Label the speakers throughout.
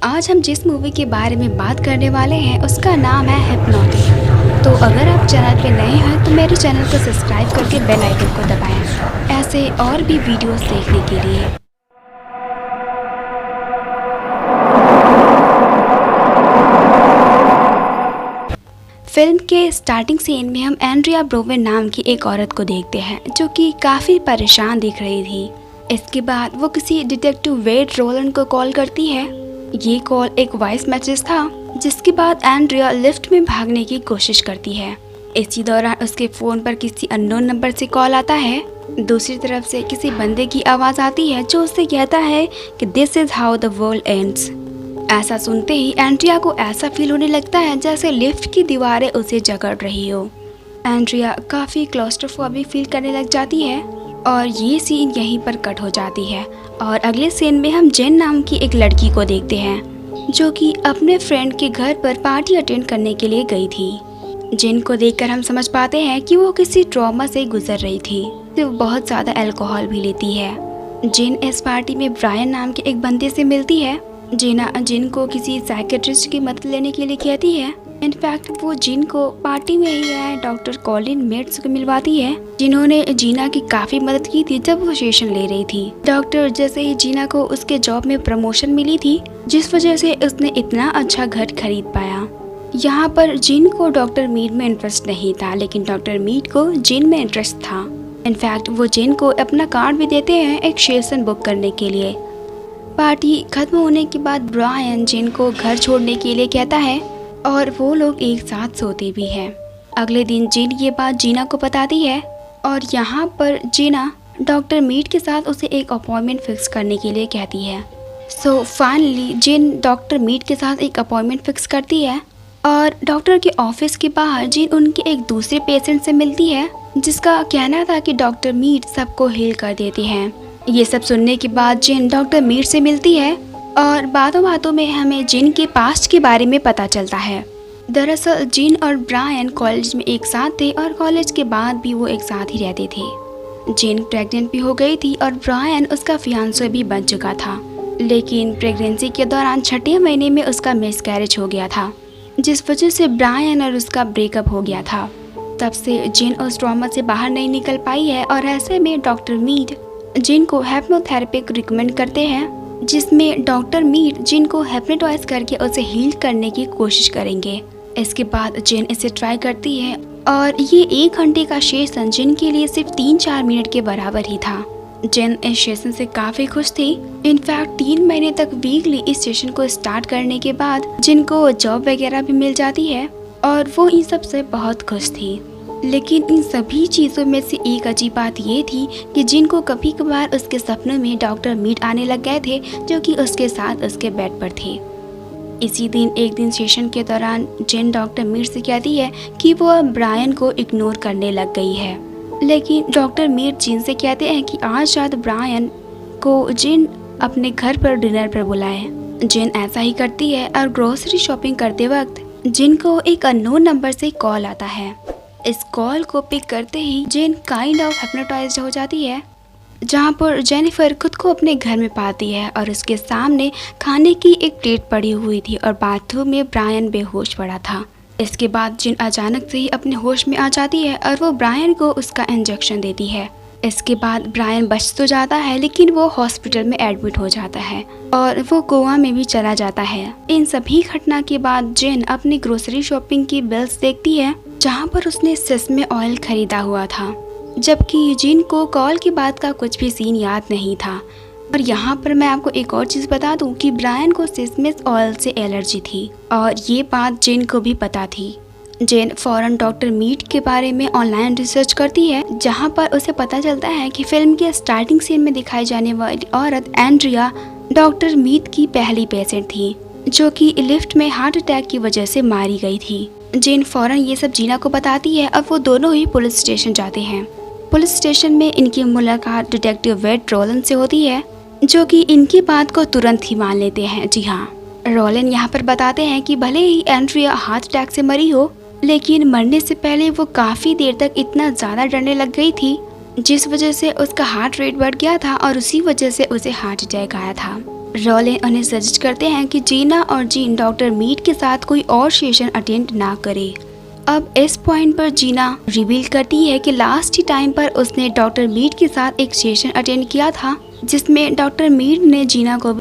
Speaker 1: आज हम जिस मूवी के बारे में बात करने वाले हैं उसका नाम है हिप्नोटिक। तो अगर आप चैनल पे नए हैं तो मेरे चैनल को सब्सक्राइब करके बेल आइकन को दबाएं ऐसे और भी वीडियोस देखने के लिए। फिल्म के स्टार्टिंग सीन में हम एंड्रिया ब्रोवेन नाम की एक औरत को देखते हैं जो कि काफ़ी परेशान दिख रही थी। इसके बाद वो किसी डिटेक्टिव वेड रोलन को कॉल करती है। ये कॉल एक वॉइस मैसेज था जिसके बाद एंड्रिया लिफ्ट में भागने की कोशिश करती है। इसी दौरान उसके फ़ोन पर किसी अननोन नंबर से कॉल आता है। दूसरी तरफ से किसी बंदे की आवाज़ आती है जो उससे कहता है कि this is how the world ends. ऐसा सुनते ही एंड्रिया को ऐसा फील होने लगता है जैसे लिफ्ट की दीवारें उसे जकड़ रही हो। एंड्रिया काफ़ी क्लॉस्ट्रोफोबिक फील करने लग जाती है और ये सीन यहीं पर कट हो जाती है और अगले सीन में हम जेन नाम की एक लड़की को देखते हैं जो कि अपने फ्रेंड के घर पर पार्टी अटेंड करने के लिए गई थी। जेन को देखकर हम समझ पाते हैं कि वो किसी ट्रॉमा से गुजर रही थी। वो बहुत ज़्यादा अल्कोहल भी लेती है। जेन इस पार्टी में ब्रायन नाम के एक बंदे से मिलती है। जीना जिन को किसी साइकेट्रिस्ट की मदद लेने के लिए कहती है। इनफैक्ट वो जिन को पार्टी में ही आए डॉक्टर कॉलिन मेट्स को मिलवाती है जिन्होंने जीना की काफ़ी मदद की थी जब वो सेशन ले रही थी। डॉक्टर जैसे ही जीना को उसके जॉब में प्रमोशन मिली थी जिस वजह से उसने इतना अच्छा घर खरीद पाया। यहाँ पर जिन को डॉक्टर मीट में इंटरेस्ट नहीं था लेकिन डॉक्टर मीट को जिन में इंटरेस्ट था। इनफैक्ट वो जिन को अपना कार्ड भी देते हैं एक सेशन बुक करने के लिए। पार्टी खत्म होने के बाद ब्रायन जिन को घर छोड़ने के लिए कहता है और वो लोग एक साथ सोते भी हैं। अगले दिन जिन ये बात जीना को बताती है और यहाँ पर जीना डॉक्टर मीट के साथ उसे एक अपॉइंटमेंट फिक्स करने के लिए कहती है। सो फाइनली जिन डॉक्टर मीट के साथ एक अपॉइंटमेंट फिक्स करती है और डॉक्टर के ऑफिस के बाहर जिन उनके एक दूसरे पेशेंट से मिलती है जिसका कहना था कि डॉक्टर मीट सबको हील कर देते हैं। ये सब सुनने के बाद जिन डॉक्टर मीट से मिलती है और बातों बातों में हमें जिन के पास्ट के बारे में पता चलता है। दरअसल जिन और ब्रायन कॉलेज में एक साथ थे और कॉलेज के बाद भी वो एक साथ ही रहते थे। जिन प्रेग्नेंट भी हो गई थी और ब्रायन उसका फियांसे भी बन चुका था, लेकिन प्रेगनेंसी के दौरान छठे महीने में उसका मिसकैरेज हो गया था जिस वजह से ब्रायन और उसका ब्रेकअप हो गया था। तब से जिन उस ट्रॉमा से बाहर नहीं निकल पाई है और ऐसे में डॉक्टर मीट जिन को हिप्नोथेरेपी रिकमेंड करते हैं जिसमें डॉक्टर मीट जिन को हिप्नोटाइज करके उसे हील करने की कोशिश करेंगे। इसके बाद जिन इसे ट्राई करती है और ये 1 घंटे का सेशन जिन के लिए सिर्फ 3-4 मिनट के बराबर ही था। जिन इस सेशन से काफ़ी खुश थी। इनफैक्ट 3 महीने तक वीकली इस सेशन को स्टार्ट करने के बाद जिनको जॉब वगैरह भी मिल जाती है और वो इन सब से बहुत खुश थी। लेकिन इन सभी चीज़ों में से एक अजीब बात ये थी कि जिन को कभी कभार उसके सपनों में डॉक्टर मीट आने लग गए थे जो कि उसके साथ उसके बेड पर थे। इसी दिन एक दिन सेशन के दौरान जिन डॉक्टर मीट से कहती है कि वो ब्रायन को इग्नोर करने लग गई है, लेकिन डॉक्टर मीट जिन से कहते हैं कि आज रात ब्रायन को जिन अपने घर पर डिनर पर बुलाए। जिन ऐसा ही करती है और ग्रोसरी शॉपिंग करते वक्त जिन को एक अननोन नंबर से कॉल आता है। इस कॉल को पिक करते ही जिन काइंड ऑफ हिप्नोटाइज्ड हो जाती है जहाँ पर जेनिफर खुद को अपने घर में पाती है और उसके सामने खाने की एक प्लेट पड़ी हुई थी और बाथरूम में ब्रायन बेहोश पड़ा था। इसके बाद जिन अचानक से ही अपने होश में आ जाती है और वो ब्रायन को उसका इंजेक्शन देती है। इसके बाद ब्रायन बच तो जाता है लेकिन वो हॉस्पिटल में एडमिट हो जाता है और वो गोवा में भी चला जाता है। इन सभी घटना के बाद जिन अपनी ग्रोसरी शॉपिंग की बिल्स देखती है जहाँ पर उसने सेसमे ऑयल खरीदा हुआ था, जबकि जिन को कॉल के बाद का कुछ भी सीन याद नहीं था। और यहाँ पर मैं आपको एक और चीज़ बता दूँ कि ब्रायन को सेसमे ऑयल से एलर्जी थी और ये बात जिन को भी पता थी। जिन फौरन डॉक्टर मीट के बारे में ऑनलाइन रिसर्च करती है जहाँ पर उसे पता चलता है कि फिल्म के स्टार्टिंग सीन में दिखाई जाने वाली औरत एंड्रिया डॉक्टर मीट की पहली पेशेंट थी जो कि लिफ्ट में हार्ट अटैक की वजह से मारी गई थी। जिन फौरन ये सब जीना को बताती है और वो दोनों ही पुलिस स्टेशन जाते हैं। पुलिस स्टेशन में इनकी मुलाकात डिटेक्टिव वेड रोलन से होती है जो कि इनकी बात को तुरंत ही मान लेते हैं। जी हाँ, रोलन यहाँ पर बताते हैं कि भले ही एंड्रिया हार्ट अटैक से मरी हो लेकिन मरने से पहले वो काफ़ी देर तक इतना ज़्यादा डरने लग गई थी जिस वजह से उसका हार्ट रेट बढ़ गया था और उसी वजह से उसे हार्ट अटैक आया था। रोलिन उन्हें सजेस्ट करते हैं कि जीना और जीन डॉक्टर मीड के साथ कोई और सेशन अटेंड ना करे। अब इस पॉइंट पर जीना रिवील करती है कि लास्ट ही टाइम पर उसने डॉक्टर मीड के साथ एक सेशन अटेंड किया था जिसमें डॉक्टर मीड ने जीना को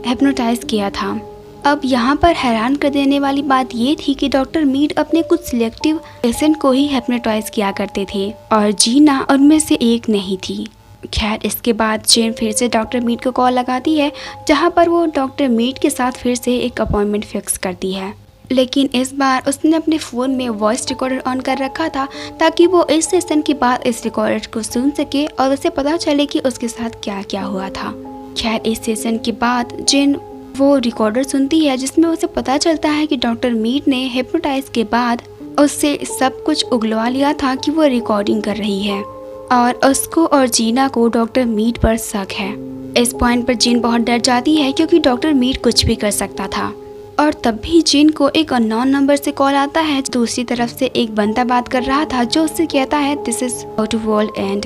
Speaker 1: हिप्नोटाइज किया था। अब यहाँ पर हैरान कर देने वाली बात ये थी कि डॉक्टर मीड अपने कुछ सिलेक्टिव पेशेंट को ही हिप्नोटाइज किया करते थे और जीना उनमें से एक नहीं थी। खैर, इसके बाद जेन फिर से डॉक्टर मीड को कॉल लगाती है जहाँ पर वो डॉक्टर मीड के साथ फिर से एक अपॉइंटमेंट फिक्स करती है, लेकिन इस बार उसने अपने फ़ोन में वॉइस रिकॉर्डर ऑन कर रखा था ताकि वो इस सेशन के बाद इस रिकॉर्डर को सुन सके और उसे पता चले कि उसके साथ क्या क्या हुआ था। खैर, इस सेशन के बाद जेन वो रिकॉर्डर सुनती है जिसमें उसे पता चलता है कि डॉक्टर मीड ने हिप्नोटाइज के बाद उससे सब कुछ उगलवा लिया था कि वो रिकॉर्डिंग कर रही है और उसको और जीना को डॉक्टर मीड पर शक है। इस पॉइंट पर जीन बहुत डर जाती है क्योंकि डॉक्टर मीड कुछ भी कर सकता था और तब भी जीन को एक अननोन नंबर से कॉल आता है। दूसरी तरफ से एक बंदा बात कर रहा था जो उससे कहता है this is how to world end,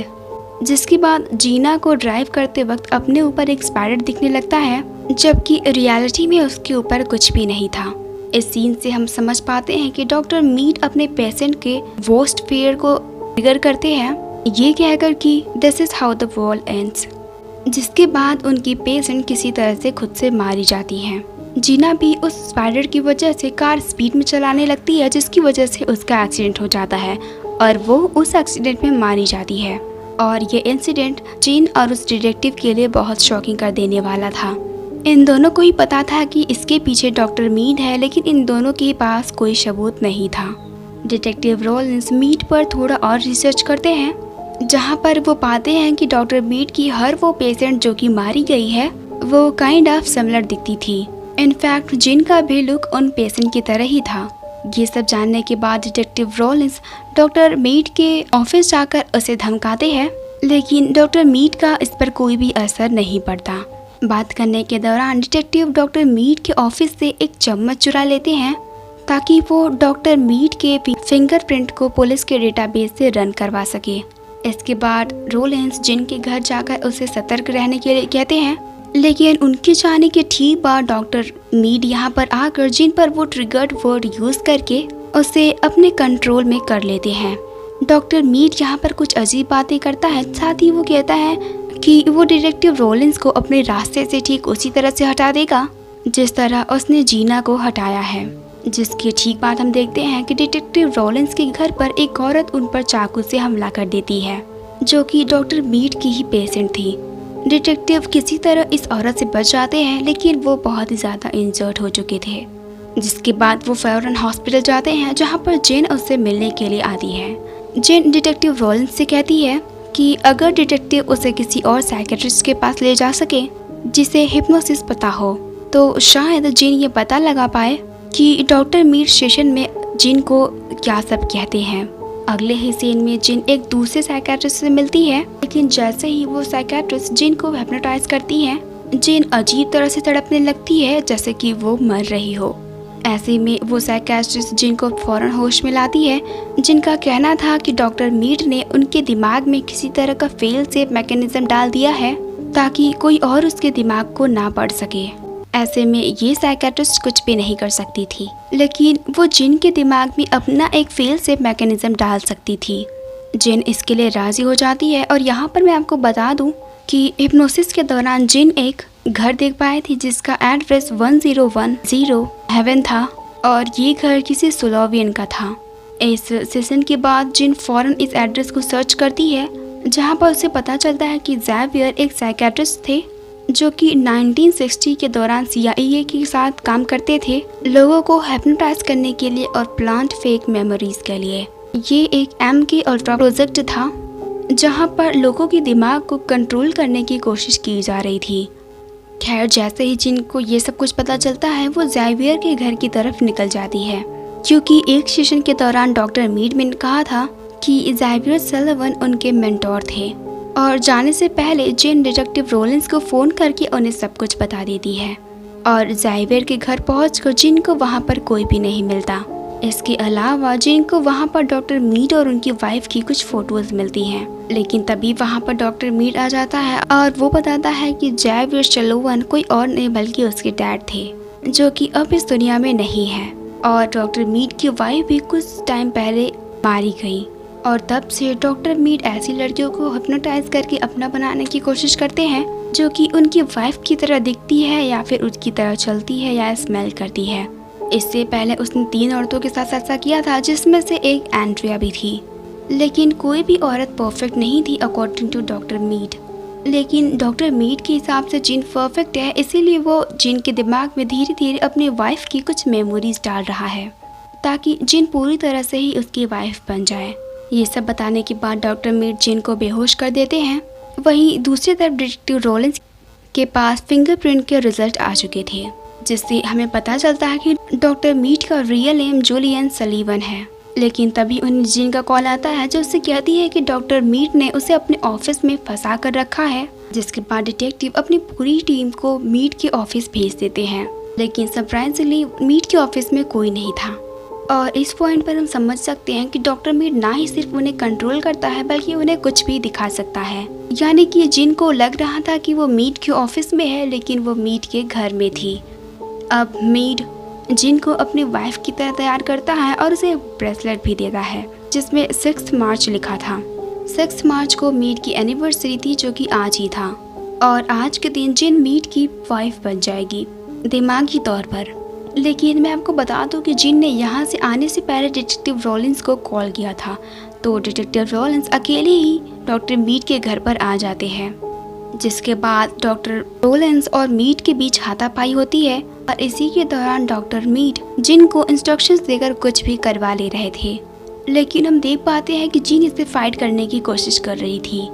Speaker 1: जिसके बाद जीना को ड्राइव करते वक्त अपने ऊपर एक स्पाइडर दिखने लगता है जबकि रियलिटी में उसके ऊपर कुछ भी नहीं था। इस सीन से हम समझ पाते हैं कि डॉक्टर मीड अपने पेशेंट के वर्स्ट फियर को ट्रिगर करते हैं ये कहकर कि this is how the world ends, जिसके बाद उनकी पेशेंट किसी तरह से खुद से मारी जाती है। जीना भी उस स्पाइडर की वजह से कार स्पीड में चलाने लगती है जिसकी वजह से उसका एक्सीडेंट हो जाता है और वो उस एक्सीडेंट में मारी जाती है। और ये इंसिडेंट जीन और उस डिटेक्टिव के लिए बहुत शॉकिंग कर देने वाला था। इन दोनों को ही पता था कि इसके पीछे डॉक्टर मीड है, लेकिन इन दोनों के पास कोई सबूत नहीं था। डिटेक्टिव रोलिंस मीड पर थोड़ा और रिसर्च करते हैं जहाँ पर वो पाते हैं कि डॉक्टर मीड की हर वो पेशेंट जो कि मारी गई है वो काइंड ऑफ सिमिलर दिखती थी। इनफैक्ट जिन का भी लुक उन पेशेंट की तरह ही था। ये सब जानने के बाद डिटेक्टिव रोलिंस डॉक्टर मीड के ऑफिस जाकर उसे धमकाते हैं, लेकिन डॉक्टर मीड का इस पर कोई भी असर नहीं पड़ता। बात करने के दौरान डिटेक्टिव डॉक्टर मीड के ऑफिस से एक चम्मच चुरा लेते हैं ताकि वो डॉक्टर मीड के फिंगरप्रिंट को पुलिस के डेटाबेस से रन करवा सके। इसके बाद रोलिंस जिन के घर जाकर उसे सतर्क रहने के लिए कहते हैं, लेकिन उनके जाने के ठीक बाद डॉक्टर मीड यहाँ पर आकर जिन पर वो ट्रिगर्ड वर्ड यूज करके उसे अपने कंट्रोल में कर लेते हैं। डॉक्टर मीड यहाँ पर कुछ अजीब बातें करता है, साथ ही वो कहता है कि वो डिटेक्टिव रोलिंस को अपने रास्ते से ठीक उसी तरह से हटा देगा जिस तरह उसने जीना को हटाया है। जिसके ठीक बाद हम देखते हैं कि डिटेक्टिव रोलिंस के घर पर एक औरत उन पर चाकू से हमला कर देती है जो कि डॉक्टर मीड की ही पेशेंट थी। डिटेक्टिव किसी तरह इस औरत से बच जाते हैं, लेकिन वो बहुत ही ज़्यादा इंजर्ड हो चुके थे। जिसके बाद वो फौरन हॉस्पिटल जाते हैं जहाँ पर जेन उससे मिलने के लिए आती है। जेन डिटेक्टिव रोलिंस से कहती है कि अगर डिटेक्टिव उसे किसी और साइकेट्रिस्ट के पास ले जा सके जिसे हिप्नोसिस पता हो तो शायद जिन ये पता लगा पाए कि डॉक्टर मीड सेशन में जिन को क्या सब कहते हैं। अगले ही सीन में जिन एक दूसरे साइकेट्रिस्ट से मिलती है, लेकिन जैसे ही वो साइकेट्रिस्ट जिन को हिप्नोटाइज करती है जिन अजीब तरह से तड़पने लगती है जैसे कि वो मर रही हो। ऐसे में वो साइकेट्रिस्ट जिन को फौरन होश में लाती है, जिनका कहना था कि डॉक्टर मीड ने उनके दिमाग में किसी तरह का फेल सेफ मैकेनिज्म डाल दिया है ताकि कोई और उसके दिमाग को ना पढ़ सके। ऐसे में ये साइकेट्रिस्ट कुछ भी नहीं कर सकती थी, लेकिन वो जिन के दिमाग में अपना एक फेल सेफ मैकेनिज्म डाल सकती थी। जिन इसके लिए राजी हो जाती है और यहाँ पर मैं आपको बता दूं कि हिप्नोसिस के दौरान जिन एक घर देख पाई थी जिसका एड्रेस 1010 हेवन था और ये घर किसी स्लोवियन का था। इस सेशन के बाद जिन फौरन इस एड्रेस को सर्च करती है जहाँ पर उसे पता चलता है कि ज़ैवियर एक साइकेट्रिस्ट थे जो कि 1960 के दौरान CIA के साथ काम करते थे लोगों को हिप्नोटाइज करने के लिए और प्लांट फेक मेमोरीज के लिए। ये एक MK अल्ट्रा प्रोजेक्ट था जहां पर लोगों के दिमाग को कंट्रोल करने की कोशिश की जा रही थी। खैर, जैसे ही जिनको ये सब कुछ पता चलता है वो ज़ैवियर के घर की तरफ निकल जाती है क्योंकि एक सेशन के दौरान डॉक्टर मीड ने कहा था कि ज़ैवियर सलिवन उनके मेंटोर थे और जाने से पहले जिन डिटेक्टिव रोलिंस को फ़ोन करके उन्हें सब कुछ बता देती है और ज़ैवियर के घर पहुंचकर जिन को वहां पर कोई भी नहीं मिलता। इसके अलावा जिन को वहाँ पर डॉक्टर मीड और उनकी वाइफ की कुछ फोटोज मिलती हैं, लेकिन तभी वहाँ पर डॉक्टर मीड आ जाता है और वो बताता है कि जैवियर शलोवन कोई और नहीं बल्कि उसके डैड थे, जो कि अब इस दुनिया में नहीं है। और डॉक्टर मीड की वाइफ भी कुछ टाइम पहले मारी गई और तब से डॉक्टर मीड ऐसी लड़कियों को हिप्नोटाइज करके अपना बनाने की कोशिश करते हैं जो कि उनकी वाइफ की तरह दिखती है या फिर उसकी तरह चलती है या स्मेल करती है। इससे पहले उसने 3 औरतों के साथ ऐसा किया था, जिसमें से एक एंड्रिया भी थी, लेकिन कोई भी औरत परफेक्ट नहीं थी अकॉर्डिंग टू डॉक्टर मीड। लेकिन डॉक्टर मीड के हिसाब से जिन परफेक्ट है, इसीलिए वो जिन के दिमाग में धीरे धीरे अपनी वाइफ की कुछ मेमोरीज डाल रहा है ताकि जिन पूरी तरह से ही उसकी वाइफ बन जाए। ये सब बताने के बाद डॉक्टर मीड जिन को बेहोश कर देते हैं। वहीं दूसरी तरफ डिटेक्टिव रॉलिंस के पास फिंगरप्रिंट के रिजल्ट आ चुके थे, जिससे हमें पता चलता है कि डॉक्टर मीड का रियल नेम जूलियन सलीवन है। लेकिन तभी उन्हें जिन का कॉल आता है जो उससे कहती है कि डॉक्टर मीड ने उसे अपने ऑफिस में फंसा कर रखा है, जिसके बाद डिटेक्टिव अपनी पूरी टीम को मीड के ऑफिस भेज देते हैं। लेकिन सरप्राइजिंगली मीड के ऑफिस में कोई नहीं था और इस पॉइंट पर हम समझ सकते हैं कि डॉक्टर मीड ना ही सिर्फ उन्हें कंट्रोल करता है बल्कि उन्हें कुछ भी दिखा सकता है। यानी कि जिन को लग रहा था कि वो मीड के ऑफिस में है, लेकिन वो मीड के घर में थी। अब मीड जिन को अपनी वाइफ की तरह तैयार करता है और उसे ब्रेसलेट भी देता है जिसमें 6 मार्च लिखा था। 6 मार्च को मीड की एनिवर्सरी थी, जो कि आज ही था, और आज के दिन जिन मीड की वाइफ बन जाएगी दिमागी तौर पर। लेकिन मैं आपको बता दूं कि जिन ने यहाँ से आने से पहले डिटेक्टिव रॉलिंस को कॉल किया था, तो डिटेक्टिव रॉलिंस अकेले ही डॉक्टर मीड के घर पर आ जाते हैं, जिसके बाद डॉक्टर रॉलिंस और मीड के बीच हाथापाई होती है और इसी के दौरान डॉक्टर मीड जिन को इंस्ट्रक्शंस देकर कुछ भी करवा ले रहे थे। लेकिन हम देख पाते हैं कि जिन इससे फाइट करने की कोशिश कर रही थी,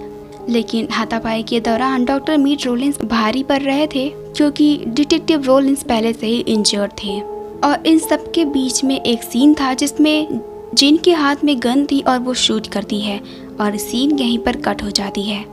Speaker 1: लेकिन हाथापाई के दौरान डॉक्टर मीड रॉलिंस भारी पड़ रहे थे क्योंकि डिटेक्टिव रॉलिंस पहले से ही इंजर्ड थे। और इन सब के बीच में एक सीन था जिसमें जिन के हाथ में गन थी और वो शूट करती है और सीन यहीं पर कट हो जाती है।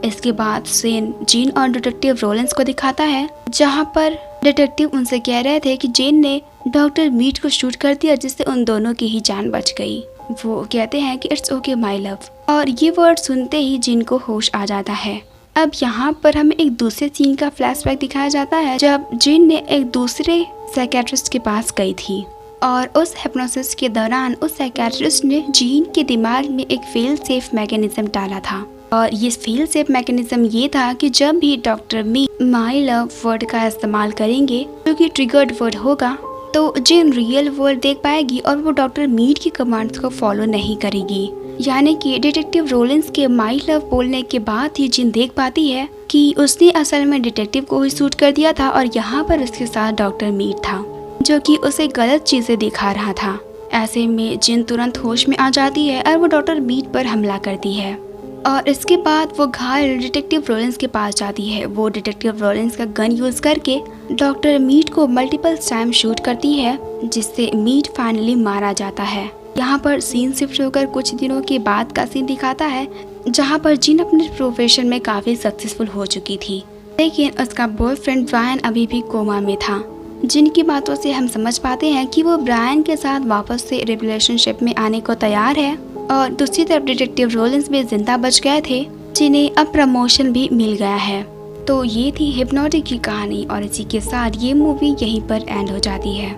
Speaker 1: इसके बाद सीन जिन और डिटेक्टिव रॉलिंस को दिखाता है, जहां पर डिटेक्टिव उनसे कह रहे थे कि जिन ने डॉक्टर मीड को शूट कर दिया, जिससे उन दोनों की ही जान बच गई। वो कहते हैं कि इट्स ओके माय लव, और ये वर्ड सुनते ही जिन को होश आ जाता है। अब यहाँ पर हमें एक दूसरे सीन का फ्लैशबैक दिखाया जाता है जब जिन ने एक दूसरे साइकियाट्रिस्ट के पास गई थी और उस हिप्नोसिस के दौरान उस साइकियाट्रिस्ट ने जिन के दिमाग में एक फेल सेफ मैकेनिज्म डाला था। और ये फेल सेफ मैकेनिज्म ये था कि जब भी doctor Mead my love word का इस्तेमाल करेंगे, जो कि ट्रिगर्ड वर्ड होगा, तो जिन रियल वर्ल्ड देख पाएगी और वो डॉक्टर मीड की कमांड्स को फॉलो नहीं करेगी। यानी कि डिटेक्टिव रॉलिंस के माय लव बोलने के बाद ही जिन देख पाती है कि उसने असल में डिटेक्टिव को ही शूट कर दिया था और यहाँ पर उसके साथ डॉक्टर मीड था, जो कि उसे गलत चीजें दिखा रहा था। ऐसे में जिन तुरंत होश में आ जाती है और वो डॉक्टर मीड पर हमला करती है और इसके बाद वो घायल डिटेक्टिव रॉलिंस के पास जाती है। वो डिटेक्टिव रॉलिंस का गन यूज करके डॉक्टर मीड को मल्टीपल टाइम शूट करती है, जिससे मीड फाइनली मारा जाता है। यहाँ पर सीन शिफ्ट होकर कुछ दिनों के बाद का सीन दिखाता है, जहाँ पर जिन अपने प्रोफेशन में काफी सक्सेसफुल हो चुकी थी, लेकिन उसका बॉयफ्रेंड ब्रायन अभी भी कोमा में था। जिन की बातों से हम समझ पाते हैं कि वो ब्रायन के साथ वापस से रिलेशनशिप में आने को तैयार है। और दूसरी तरफ डिटेक्टिव रॉलिंस भी जिंदा बच गए थे, जिन्हें अब प्रमोशन भी मिल गया है। तो ये थी हिप्नोटिक की कहानी और इसी के साथ ये मूवी यहीं पर एंड हो जाती है।